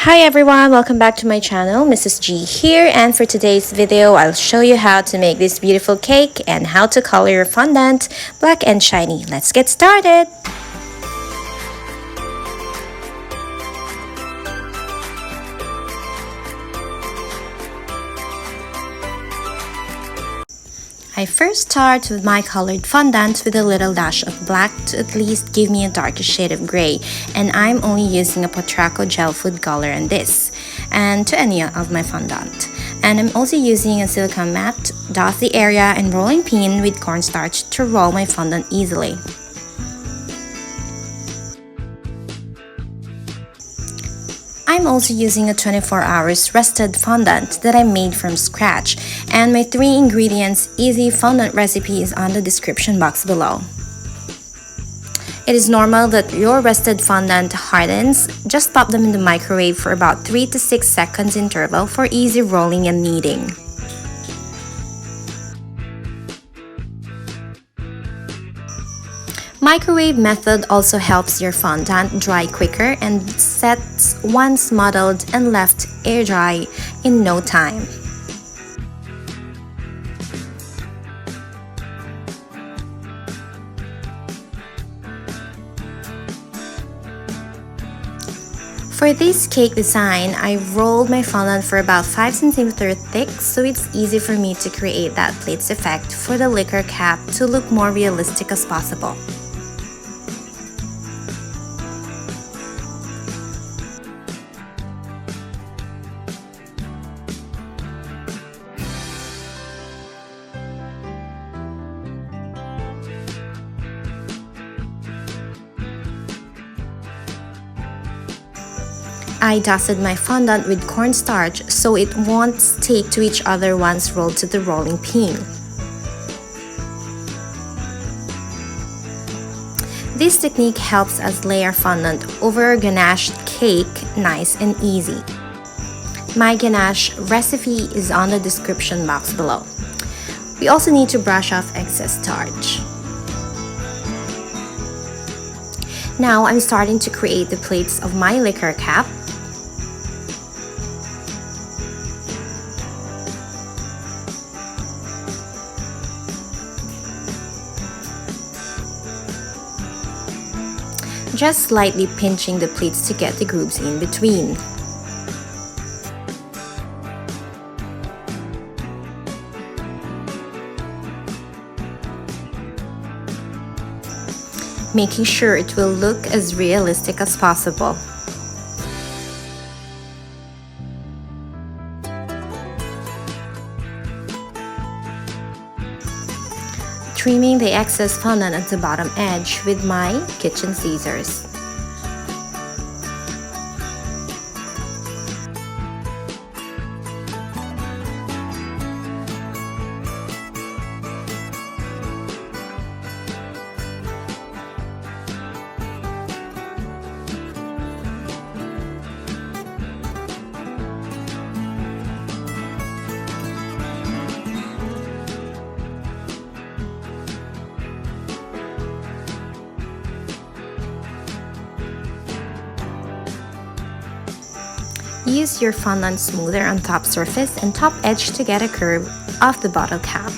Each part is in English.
Hi everyone, welcome back to my channel. Mrs. G here, and for today's video I'll show you how to make this beautiful cake and how to color your fondant black and shiny. Let's get started. I first start with my colored fondant with a little dash of black to at least give me a darker shade of gray, and I'm only using a Peotraco gel food color on this and to any of my fondant. And I'm also using a silicone mat, dot the area, and rolling pin with cornstarch to roll my fondant easily. I'm also using a 24 hours rested fondant that I made from scratch, and my 3 ingredients easy fondant recipe is on the description box below. It is normal that your rested fondant hardens. Just pop them in the microwave for about 3 to 6 seconds interval for easy rolling and kneading. Microwave method also helps your fondant dry quicker and sets once modeled and left air dry in no time. For this cake design, I rolled my fondant for about 5 cm thick, so it's easy for me to create that plates effect for the liquor cap to look more realistic as possible. I dusted my fondant with cornstarch so it won't stick to each other once rolled to the rolling pin. This technique helps us layer fondant over a ganache cake nice and easy. My ganache recipe is on the description box below. We also need to brush off excess starch. Now I'm starting to create the plates of my liquor cap. Just slightly pinching the plates to get the grooves in between. Making sure it will look as realistic as possible. Trimming the excess fondant at the bottom edge with my kitchen scissors. Use your Fondant Smoother on top surface and top edge to get a curve off the bottle cap.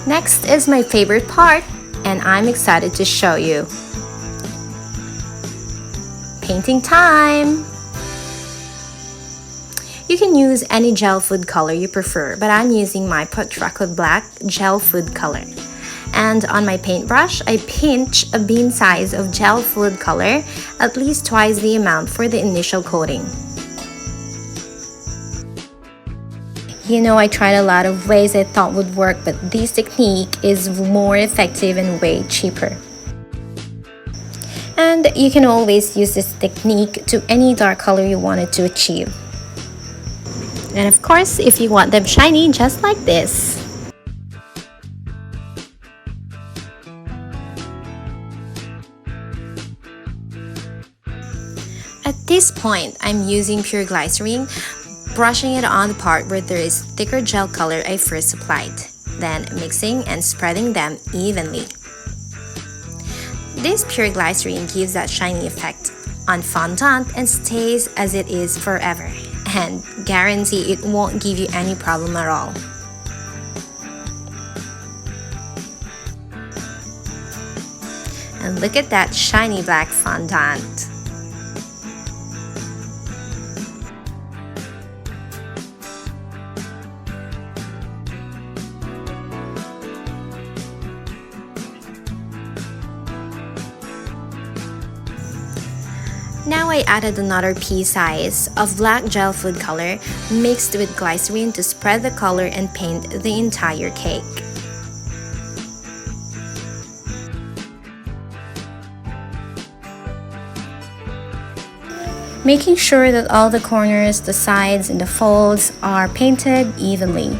Next is my favorite part, and I'm excited to show you. Painting time! You can use any gel food color you prefer, but I'm using my Peotraco black gel food color. And on my paintbrush, I pinch a bean size of gel food color, at least twice the amount for the initial coating. You know, I tried a lot of ways I thought would work, but this technique is more effective and way cheaper. And you can always use this technique to any dark color you wanted to achieve. And of course, if you want them shiny, just like this. At this point, I'm using pure glycerine, brushing it on the part where there is thicker gel color I first applied. then mixing and spreading them evenly. This pure glycerine gives that shiny effect on fondant and stays as it is forever, and guarantee it won't give you any problem at all. And look at that shiny black fondant. Now I added another pea size of black gel food color mixed with glycerine to spread the color and paint the entire cake. Making sure that all the corners, the sides, and the folds are painted evenly.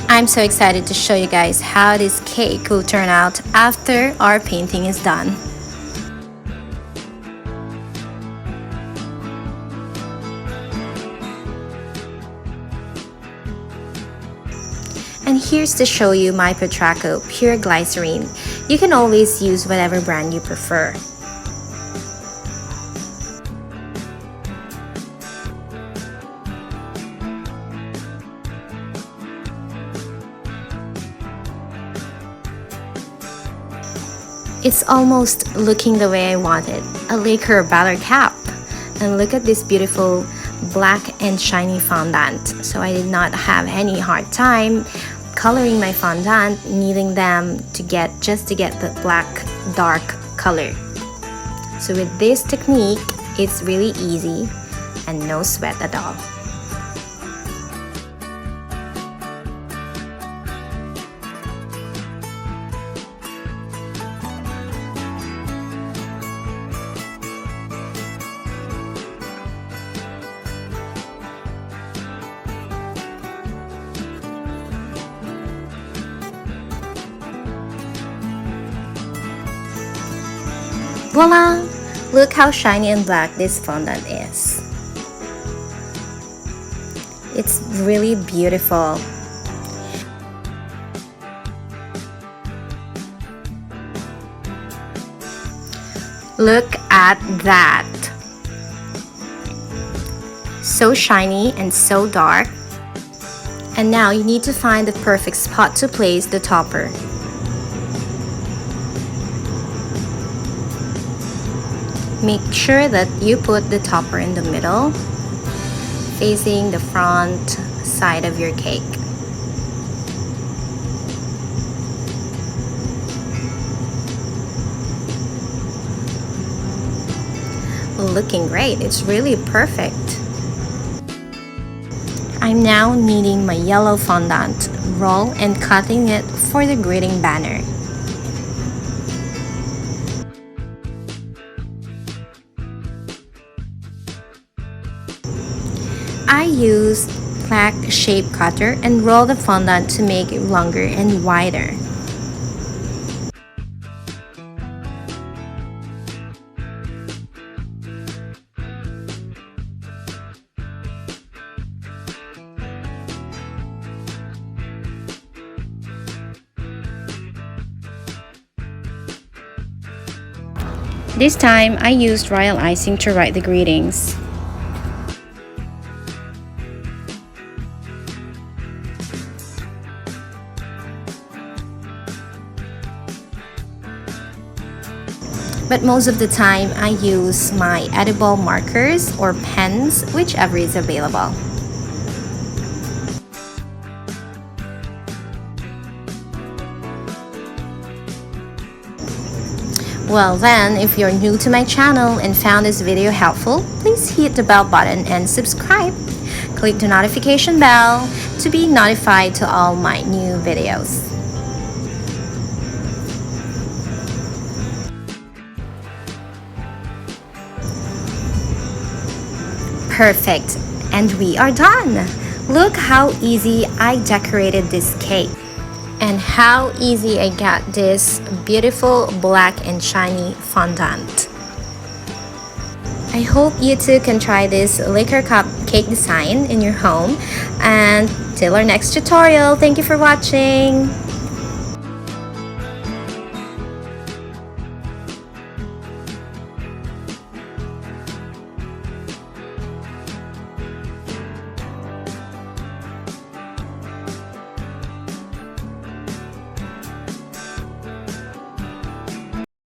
I'm so excited to show you guys how this cake will turn out after our painting is done. And here's to show you my Peotraco Pure Glycerine. You can always use whatever brand you prefer. It's almost looking the way I wanted, a lacquer batter cap. And look at this beautiful black and shiny fondant. So I did not have any hard time coloring my fondant, kneading them to get the black dark color. So with this technique, it's really easy and no sweat at all. Voila! Look how shiny and black this fondant is. It's really beautiful. Look at that! So shiny and so dark. And now you need to find the perfect spot to place the topper. Make sure that you put the topper in the middle, facing the front side of your cake. Looking great, it's really perfect. I'm now kneading my yellow fondant roll and cutting it for the greeting banner. I used plaque shape cutter and roll the fondant to make it longer and wider. This time, I used royal icing to write the greetings. But most of the time, I use my edible markers or pens, whichever is available. Well then, if you're new to my channel and found this video helpful, please hit the bell button and subscribe. Click the notification bell to be notified to all my new videos. Perfect, and we are done. Look how easy I decorated this cake and how easy I got this beautiful black and shiny fondant. I hope you too can try this liquor cup cake design in your home. And till our next tutorial, thank you for watching.